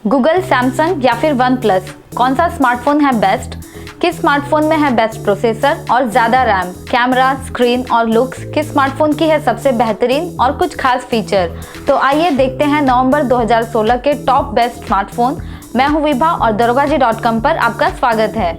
Google, Samsung या फिर one plus, कौन सा स्मार्टफोन है बेस्ट? किस स्मार्टफोन में है बेस्ट प्रोसेसर और ज्यादा रैम, कैमरा, स्क्रीन और लुक्स? किस स्मार्टफोन की है सबसे बेहतरीन और कुछ खास फीचर? तो आइए देखते हैं नवंबर 2016 के टॉप बेस्ट स्मार्टफोन। मैं हूं विभा और darogaji.com पर आपका स्वागत है।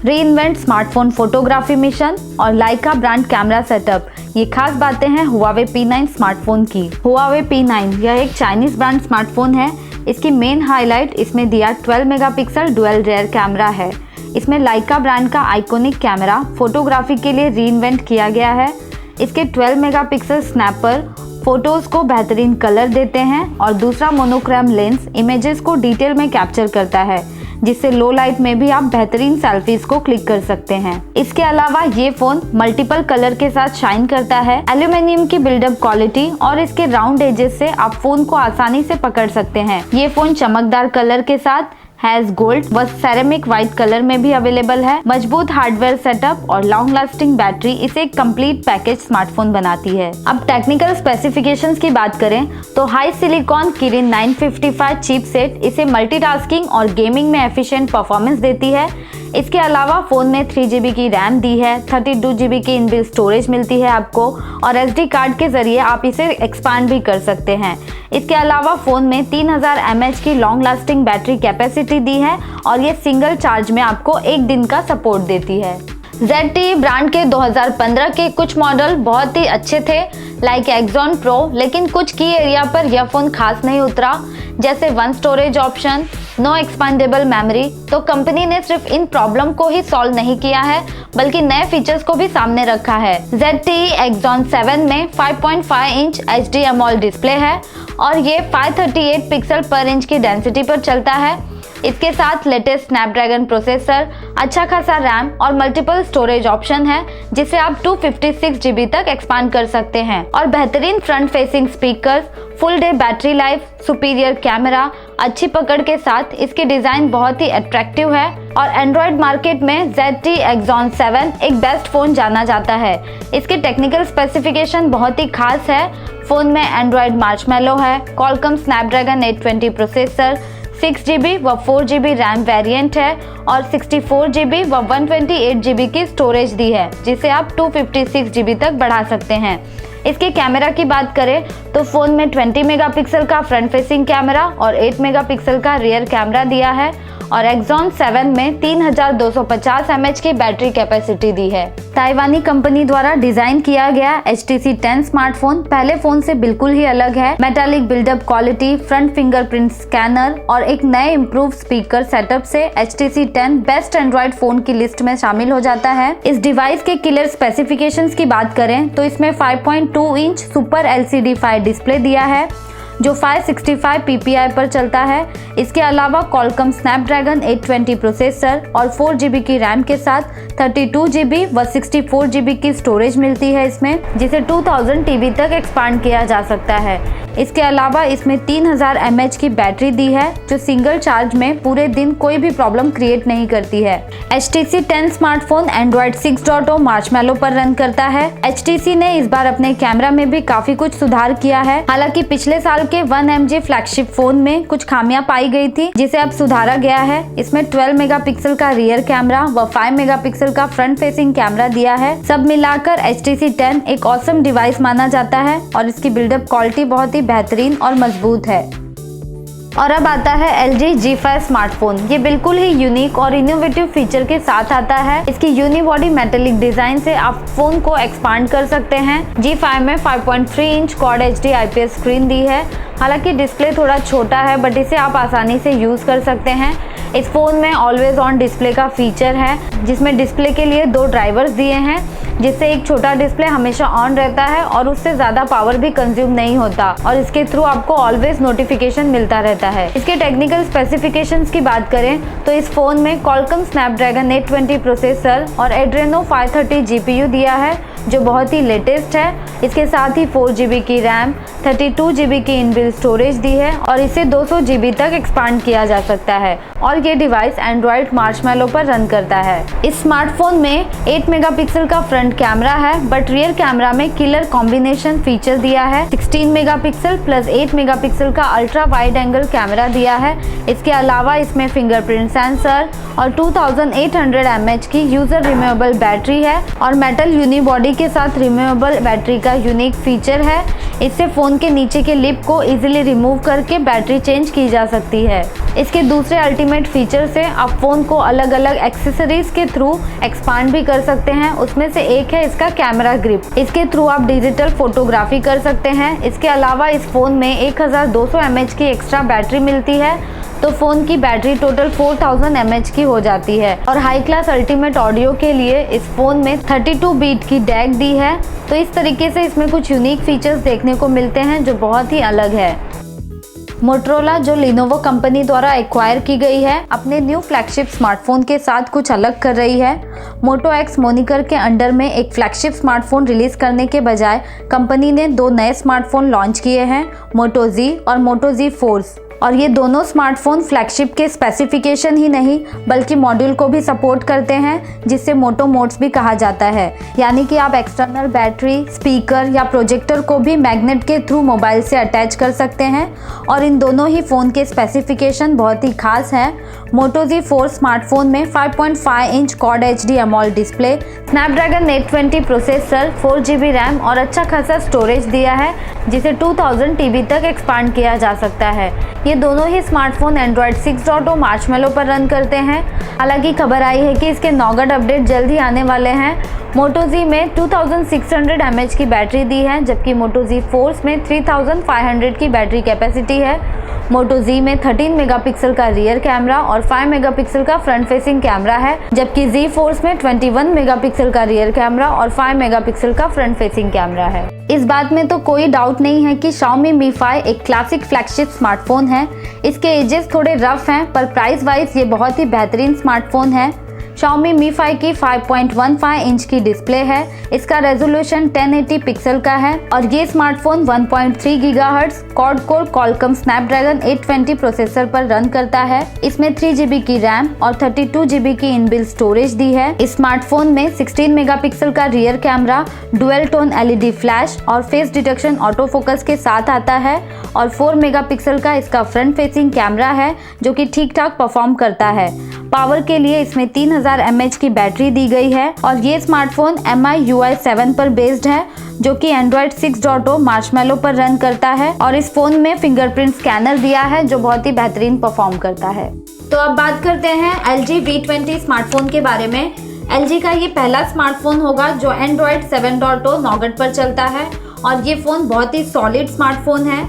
रीइन्वेंट स्मार्टफोन फोटोग्राफी मिशन और लाइका ब्रांड कैमरा सेटअप, ये खास बातें हैं हुआवे P9 स्मार्टफोन की। हुआवे P9 यह एक चाइनीज ब्रांड स्मार्टफोन है। इसकी मेन हाईलाइट इसमें दिया 12 मेगापिक्सल डुअल रेयर कैमरा है। इसमें लाइका ब्रांड का आइकॉनिक कैमरा फोटोग्राफी के लिए रीइन्वेंट किया गया है। इसके 12 मेगापिक्सल स्नैपर फोटोज को बेहतरीन कलर देते हैं और दूसरा मोनोक्रोम लेंस इमेजेस को डिटेल में कैप्चर करता है, जिससे लो लाइट में भी आप बेहतरीन सेल्फीज को क्लिक कर सकते हैं। इसके अलावा ये फोन मल्टीपल कलर के साथ शाइन करता है। एल्यूमिनियम की बिल्डअप क्वालिटी और इसके राउंड एजेस से आप फोन को आसानी से पकड़ सकते हैं। ये फोन चमकदार कलर के साथ हैज गोल्ड व सेरेमिक व्हाइट कलर में भी अवेलेबल है। मजबूत हार्डवेयर सेटअप और लॉन्ग लास्टिंग बैटरी इसे एक कंप्लीट पैकेज स्मार्टफोन बनाती है। अब टेक्निकल स्पेसिफिकेशंस की बात करें तो हाई सिलिकॉन किरिन 955 चिपसेट इसे मल्टीटास्किंग और गेमिंग में एफिशिएंट परफॉर्मेंस देती है। इसके अलावा फोन में 3GB की रैम दी है, 32GB की इनबिल्ट स्टोरेज मिलती है आपको और SD कार्ड के जरिए आप इसे एक्सपांड भी कर सकते हैं। इसके अलावा फोन में 3000 mAh की लॉन्ग लास्टिंग बैटरी कैपेसिटी दी है और ये सिंगल चार्ज में आपको 1 दिन का सपोर्ट देती है। ZTE ब्रांड के 2015 के कुछ मॉडल बहुत ही अच्छे थे लाइक Axon Pro, लेकिन कुछ की एरिया पर यह फोन खास नहीं उतरा, जैसे one storage option, no expandable memory. तो कंपनी ने सिर्फ इन प्रॉब्लम को ही सॉल्व नहीं किया है बल्कि नए फीचर्स को भी सामने रखा है। ZTE Axon 7 में 5.5 इंच HD AMOLED डिस्प्ले है और ये 538 पिक्सल पर इंच की डेंसिटी पर चलता है। इसके साथ लेटेस्ट स्नैपड्रैगन प्रोसेसर, अच्छा खासा रैम और मल्टीपल स्टोरेज ऑप्शन है, जिसे आप 256GB तक एक्सपांड कर सकते हैं और बेहतरीन front facing speaker, full day battery life, superior camera, अच्छी पकड़ के साथ इसकी डिजाइन बहुत ही अट्रैक्टिव है और एंड्रॉइड मार्केट में ZTE Axon 7 एक बेस्ट फोन जाना जाता है। इसके टेक्निकल स्पेसिफिकेशन बहुत ही खास है। फोन में एंड्रॉइड मार्शमैलो है, क्वालकॉम स्नैपड्रैगन 820 प्रोसेसर, 6GB व 4GB रैम वेरिएंट है और 64GB व 128GB की स्टोरेज दी है, जिसे आप 256GB तक बढ़ा सकते हैं। इसके कैमरा की बात करें तो फोन में 20 मेगापिक्सल का फ्रंट फेसिंग कैमरा और 8 मेगापिक्सल का रियर कैमरा दिया है और Axon 7 में 3250 mAh की बैटरी कैपेसिटी दी है। ताइवानी कंपनी द्वारा डिजाइन किया गया HTC 10 स्मार्टफोन पहले फोन से बिल्कुल ही अलग है। Metallic build up quality, front fingerprint scanner और एक नए इम्प्रूव स्पीकर सेटअप से HTC 10 बेस्ट एंड्रॉइड फोन की लिस्ट में शामिल हो जाता है। इस डिवाइस के क्लियर स्पेसिफिकेशंस की बात करें तो इसमें 5.2 इंच सुपर LCD5 डिस्प्ले दिया है जो 565 ppi पर चलता है। इसके अलावा क्वालकॉम स्नैपड्रैगन 820 प्रोसेसर और 4GB की रैम के साथ 32GB व 64GB की स्टोरेज मिलती है इसमें, जिसे 2000 TB तक एक्सपांड किया जा सकता है। इसके अलावा इसमें 3000 mAh की बैटरी दी है जो सिंगल चार्ज में पूरे दिन कोई भी प्रॉब्लम क्रिएट नहीं करती है। HTC 10 स्मार्टफोन एंड्रॉइड 6.0 मार्शमैलो पर रन करता है। HTC ने इस बार अपने कैमरा में भी काफी कुछ सुधार किया है। हालांकि पिछले साल के 1MG फ्लैगशिप फोन में कुछ खामियां पाई गई थी, जिसे अब सुधारा गया है। इसमें 12 मेगापिक्सल का रियर कैमरा व 5 मेगापिक्सल का फ्रंट फेसिंग कैमरा दिया है। सब मिलाकर HTC 10 एक ऑसम डिवाइस माना जाता है और इसकी बिल्डअप क्वालिटी बहुत ही बेहतरीन और मजबूत है। और अब आता है LG G5 स्मार्टफोन। ये बिल्कुल ही यूनिक और इनोवेटिव फीचर के साथ आता है। इसकी यूनिबॉडी मेटेलिक डिजाइन से आप फोन को एक्सपांड कर सकते हैं। G5 में 5.3 inch quad HD IPS screen दी है। हालांकि डिस्प्ले थोड़ा छोटा है बट इसे आप आसानी से यूज कर सकते हैं। इस फोन में ऑलवेज ऑन डिस्प्ले का फीचर है, जिसमें डिस्प्ले के लिए 2 ड्राइवर्स दिए हैं, जिससे एक छोटा डिस्प्ले हमेशा ऑन रहता है और उससे ज्यादा पावर भी कंज्यूम नहीं होता और इसके थ्रू आपको ऑलवेज नोटिफिकेशन मिलता रहता है। इसके टेक्निकल स्पेसिफिकेशंस की बात करें तो इस फोन में क्वालकॉम स्नैपड्रैगन 820 प्रोसेसर और Adreno 530 GPU दिया है जो बहुत ही लेटेस्ट है। इसके साथ ही 4GB की रैम, 32 GB की इनबिल्ट स्टोरेज दी है और इसे 200 GB तक एक्सपांड किया जा सकता है और ये डिवाइस एंड्रॉइड मार्शमैलो पर रन करता है। इस स्मार्टफोन में 8 मेगापिक्सल का फ्रंट कैमरा है, बट रियर कैमरा में किलर कॉम्बिनेशन फीचर दिया है। 16 मेगापिक्सल प्लस 8 मेगापिक्सल का अल्ट्रा वाइड एंगल कैमरा दिया है। इसके अलावा इसमें फिंगरप्रिंट सेंसर और 2800 mAh की यूजर रिमूवेबल बैटरी है और मेटल यूनिबॉडी के साथ रिमूवेबल बैटरी का यूनिक फीचर है। इससे फोन के नीचे के लिप को इजीली रिमूव करके बैटरी चेंज की जा सकती है। इसके दूसरे अल्टीमेट फीचर से आप फोन को अलग अलग एक्सेसरीज के थ्रू एक्सपांड भी कर सकते हैं। उसमें से एक है इसका कैमरा ग्रिप। इसके थ्रू आप डिजिटल फोटोग्राफी कर सकते हैं। इसके अलावा इस फोन में 1200 mAh की एक्स्ट्रा बैटरी मिलती है, तो फोन की बैटरी टोटल 4000 mAh की हो जाती है। और हाई क्लास अल्टीमेट ऑडियो के लिए इस फोन में 32 बीट की डैक दी है। तो इस तरीके से इसमें कुछ यूनिक फीचर्स देखने को मिलते हैं जो बहुत ही अलग है। मोटोरोला, जो लिनोवो कंपनी द्वारा एक्वायर की गई है, अपने न्यू फ्लैगशिप स्मार्टफोन के साथ कुछ अलग कर रही है। मोटो एक्स मोनिकर के अंडर में एक फ्लैगशिप स्मार्टफोन रिलीज करने के बजाय कंपनी ने 2 नए स्मार्टफोन लॉन्च किए हैं, मोटो जी और मोटो जी फोर्स। और ये दोनों स्मार्टफोन फ्लैगशिप के स्पेसिफिकेशन ही नहीं बल्कि मॉड्यूल को भी सपोर्ट करते हैं, जिससे मोटो मोड्स भी कहा जाता है। यानी कि आप एक्सटर्नल बैटरी, स्पीकर या प्रोजेक्टर को भी मैग्नेट के थ्रू मोबाइल से अटैच कर सकते हैं। और इन दोनों ही फ़ोन के स्पेसिफिकेशन बहुत ही खास हैं। मोटो जी 4 स्मार्टफोन में 5.5 inch quad HD AMOLED display, Snapdragon 820 processor, 4 GB RAM और अच्छा खासा स्टोरेज दिया है, जिसे 2000 TB तक एक्सपांड किया जा सकता है। ये दोनों ही स्मार्टफोन एंड्रॉइड 6.0 मार्शमैलो पर रन करते हैं। हालांकि खबर आई है कि इसके नौगढ़ अपडेट जल्द ही आने वाले हैं। मोटो जी में 2600 mAh की बैटरी दी है, जबकि मोटो जी फोर्स में 3500 की बैटरी कैपेसिटी है। मोटो जी में 13 मेगापिक्सल का रियर कैमरा और 5 मेगापिक्सल का फ्रंट फेसिंग कैमरा है, जबकि जी फोर्स में 21 मेगापिक्सल का रियर कैमरा और 5 मेगापिक्सल का फ्रंट फेसिंग कैमरा है। इस बात में तो कोई डाउट नहीं है कि Xiaomi Mi 5 एक क्लासिक फ्लैगशिप स्मार्टफोन है। इसके एजेस थोड़े रफ हैं, पर प्राइस वाइज ये बहुत ही बेहतरीन स्मार्टफोन है। Xiaomi Mi 5 की 5.15 इंच की डिस्प्ले है। इसका रेजोल्यूशन 1080 पिक्सल का है और ये smartphone 1.3 gigahertz quad core Qualcomm Snapdragon 820 processor पर रन करता है। इसमें 3 GB की रैम और 32 GB की इनबिल्ट स्टोरेज दी है। इस स्मार्टफोन में 16 मेगापिक्सल का rear camera, dual tone LED flash और फेस डिटेक्शन ऑटो फोकस के साथ आता है और 4 मेगापिक्सल का इसका फ्रंट फेसिंग कैमरा है, जो कि ठीक ठाक परफॉर्म करता है। पावर के लिए इसमें 3000 mAh की बैटरी दी गई है और ये स्मार्टफोन MIUI 7 पर बेस्ड है, जो कि एंड्रॉइड 6.0 मार्शमैलो पर रन करता है। और इस फोन में फिंगरप्रिंट स्कैनर दिया है, जो बहुत ही बेहतरीन परफॉर्म करता है। तो अब बात करते हैं LG V20 स्मार्टफोन के बारे में। LG का ये पहला स्मार्टफोन होगा जो एंड्रॉइड 7.0 नौगढ़ पर चलता है और ये फोन बहुत ही सॉलिड स्मार्टफोन है।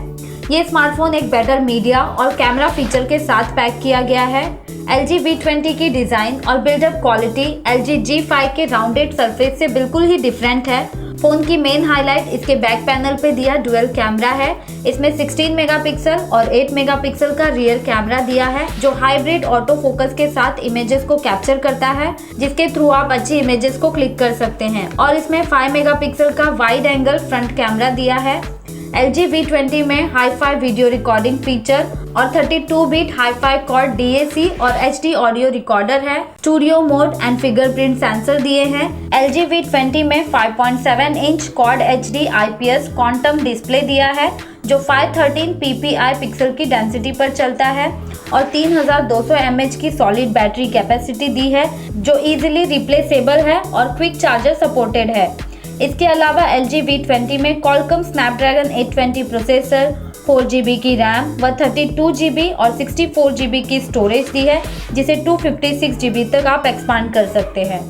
ये स्मार्टफोन एक बेटर मीडिया और कैमरा फीचर के साथ पैक किया गया है। LG V20 की डिज़ाइन और बिल्डअप क्वालिटी LG G5 के राउंडेड सरफेस से बिल्कुल ही डिफरेंट है। फोन की मेन हाईलाइट इसके बैक पैनल पे दिया डुअल कैमरा है। इसमें 16 मेगापिक्सल और 8 मेगापिक्सल का रियर कैमरा दिया है, जो हाइब्रिड ऑटो फोकस के साथ इमेजेस को कैप्चर करता है, जिसके थ्रू आप अच्छी इमेजेस को क्लिक कर सकते हैं। और इसमें 5 मेगापिक्सल का वाइड एंगल फ्रंट कैमरा दिया है। LG V20 में हाई-फाई वीडियो रिकॉर्डिंग फीचर और 32 बीट हाई-फाई क्वाड DAC और HD ऑडियो रिकॉर्डर है। Studio mode and fingerprint sensor दिए हैं। LG V20 में 5.7 inch quad HD IPS quantum display दिया है, जो 513 ppi पिक्सल की डेंसिटी पर चलता है और 3200 mAh की सॉलिड बैटरी कैपेसिटी दी है, जो इजीली रिप्लेसेबल है और क्विक चार्जर सपोर्टेड है। इसके अलावा LG V20 में Qualcomm स्नैपड्रैगन 820 प्रोसेसर, 4 GB की रैम व 32 GB और 64 GB की स्टोरेज दी है, जिसे 256 GB तक आप एक्सपांड कर सकते हैं।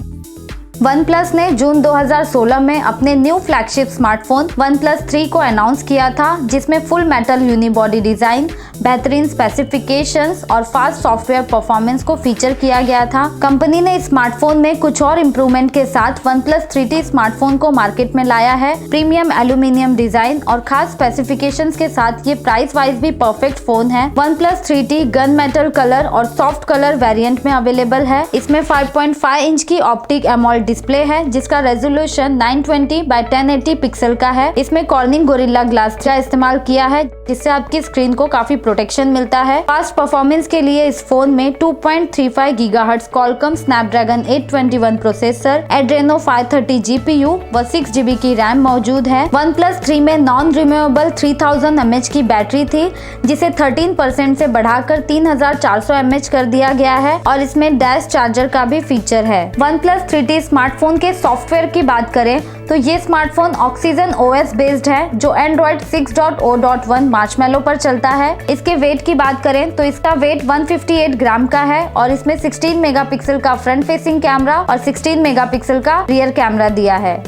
OnePlus ने जून 2016 में अपने न्यू फ्लैगशिप स्मार्टफोन OnePlus 3 को अनाउंस किया था, जिसमें फुल मेटल यूनिबॉडी डिजाइन, बेहतरीन स्पेसिफिकेशंस और फास्ट सॉफ्टवेयर परफॉर्मेंस को फीचर किया गया था। कंपनी ने इस स्मार्टफोन में कुछ और इम्प्रूवमेंट के साथ OnePlus 3T स्मार्टफोन को मार्केट में लाया है। प्रीमियम एल्यूमिनियम डिजाइन और खास स्पेसिफिकेशंस के साथ ये प्राइस वाइज भी परफेक्ट फोन है। OnePlus 3T gun metal colour और सॉफ्ट कलर वेरिएंट में अवेलेबल है। इसमें 5.5 इंच की ऑप्टिक एमोलेड डिस्प्ले है जिसका रेजोल्यूशन 920 by 1080 पिक्सल का है। इसमें कॉर्निंग गोरिल्ला ग्लास का इस्तेमाल किया है जिससे आपकी स्क्रीन को काफी प्रोटेक्शन मिलता है। फास्ट परफॉर्मेंस के लिए इस फोन में 2.35 gigahertz Qualcomm Snapdragon 821 processor, Adreno 530 GPU व 6 GB की रैम मौजूद है। OnePlus 3 में नॉन रिमूवेबल 3000 mAh की बैटरी थी जिसे 13% से बढ़ाकर 3400 mAh कर दिया गया है और इसमें डैश चार्जर का भी फीचर है। OnePlus 3T स्मार्टफोन के सॉफ्टवेयर की बात करें तो ये स्मार्टफोन ऑक्सीजन OS बेस्ड है जो Android 6.0.1 मार्शमैलो पर चलता है। इसके वेट की बात करें तो इसका वेट 158 ग्राम का है और इसमें 16 मेगापिक्सल का फ्रंट फेसिंग कैमरा और 16 मेगापिक्सल का रियर कैमरा दिया है।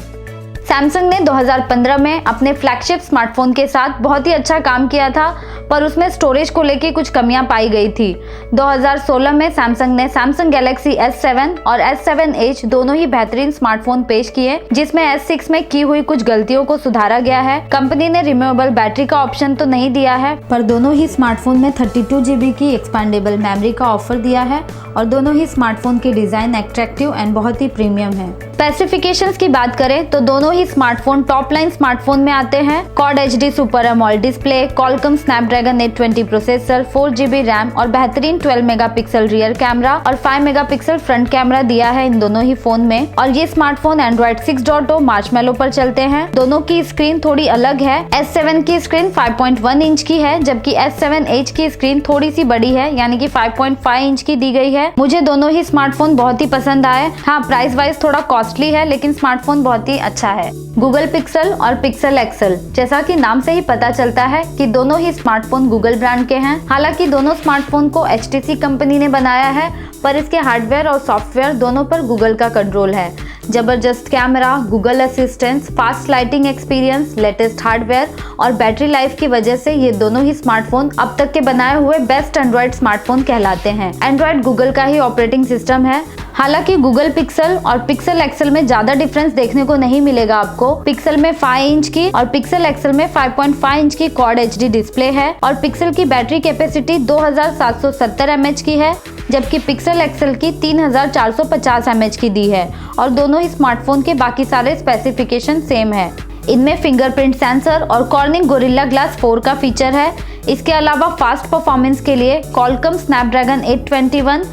सैमसंग ने 2015 में अपने फ्लैगशिप स्मार्टफोन के साथ बहुत ही अच्छा काम किया था पर उसमें स्टोरेज को लेके कुछ कमियां पाई गई थी। 2016 में सैमसंग ने सैमसंग गैलेक्सी S7 और S7 Edge दोनों ही बेहतरीन स्मार्टफोन पेश किए जिसमें S6 में की हुई कुछ गलतियों को सुधारा गया है। कंपनी ने रिमूवेबल बैटरी का ऑप्शन तो नहीं दिया है पर दोनों ही स्मार्टफोन में 32 GB की एक्सपैंडेबल मेमोरी का ऑफर दिया है और दोनों ही स्मार्टफोन की डिजाइन अट्रैक्टिव एंड बहुत ही प्रीमियम है। स्पेसिफिकेशंस की बात करें तो दोनों ही स्मार्टफोन टॉप लाइन स्मार्टफोन में आते हैं। Quad HD super AMOLED display, Qualcomm Snapdragon 820 processor, 4 GB RAM और बेहतरीन 12 मेगापिक्सल रियर कैमरा और 5 मेगापिक्सल फ्रंट कैमरा दिया है इन दोनों ही फोन में। और ये स्मार्टफोन Android 6.0 मार्शमैलो पर चलते हैं। दोनों की स्क्रीन थोड़ी अलग है। S7 की स्क्रीन 5.1 इंच की है जबकि S7 Edge की स्क्रीन थोड़ी सी बड़ी है यानी कि 5.5 इंच की दी गई है। मुझे दोनों ही स्मार्टफोन बहुत ही पसंद आए। हाँ, प्राइस वाइज थोड़ा कॉस्टली है लेकिन स्मार्टफोन बहुत ही अच्छा है। गूगल पिक्सल और पिक्सल एक्सल, जैसा कि नाम से ही पता चलता है कि दोनों ही स्मार्टफोन गूगल ब्रांड के हैं। हालांकि दोनों स्मार्टफोन को HTC कंपनी ने बनाया है पर इसके हार्डवेयर और सॉफ्टवेयर दोनों पर गूगल का कंट्रोल है। जबरदस्त camera, Google assistance, fast lighting experience, latest hardware और बैटरी लाइफ की वजह से ये दोनों ही स्मार्टफोन अब तक के बनाए हुए बेस्ट एंड्रॉइड स्मार्टफोन कहलाते हैं। एंड्रॉइड गूगल का ही ऑपरेटिंग सिस्टम है। हालांकि गूगल पिक्सल और पिक्सल एक्सल में ज्यादा डिफरेंस देखने को नहीं मिलेगा आपको। पिक्सल में 5 इंच की और पिक्सल एक्सल में 5.5 इंच की क्वाड HD डिस्प्ले है और पिक्सल की बैटरी कैपेसिटी 2770 mAh की है जबकि पिक्सल एक्सल की 3450 mAh की दी है और दोनों ही स्मार्टफोन के बाकी सारे स्पेसिफिकेशन सेम है। इनमें फिंगरप्रिंट सेंसर और कॉर्निंग गोरिल्ला ग्लास 4 का फीचर है। इसके अलावा फास्ट परफॉर्मेंस के लिए Qualcomm Snapdragon 821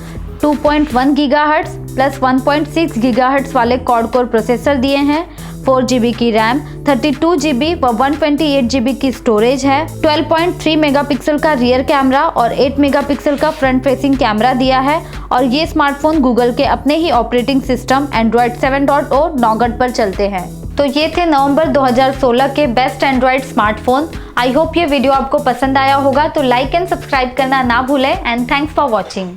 2.1 gigahertz plus 1.6 gigahertz वाले क्वाड कोर प्रोसेसर दिए हैं। 4 GB की रैम, 32 GB व 128 GB की स्टोरेज है। 12.3 मेगापिक्सल का रियर कैमरा और 8 मेगापिक्सल का फ्रंट फेसिंग कैमरा दिया है और ये स्मार्टफोन गूगल के अपने ही ऑपरेटिंग सिस्टम Android 7.0 नॉगट पर चलते हैं। तो ये थे नवंबर 2016 के best Android smartphone. I hope ये वीडियो आपको पसंद आया होगा तो लाइक एंड सब्सक्राइब करना ना भूलें एंड थैंक्स फॉर वॉचिंग।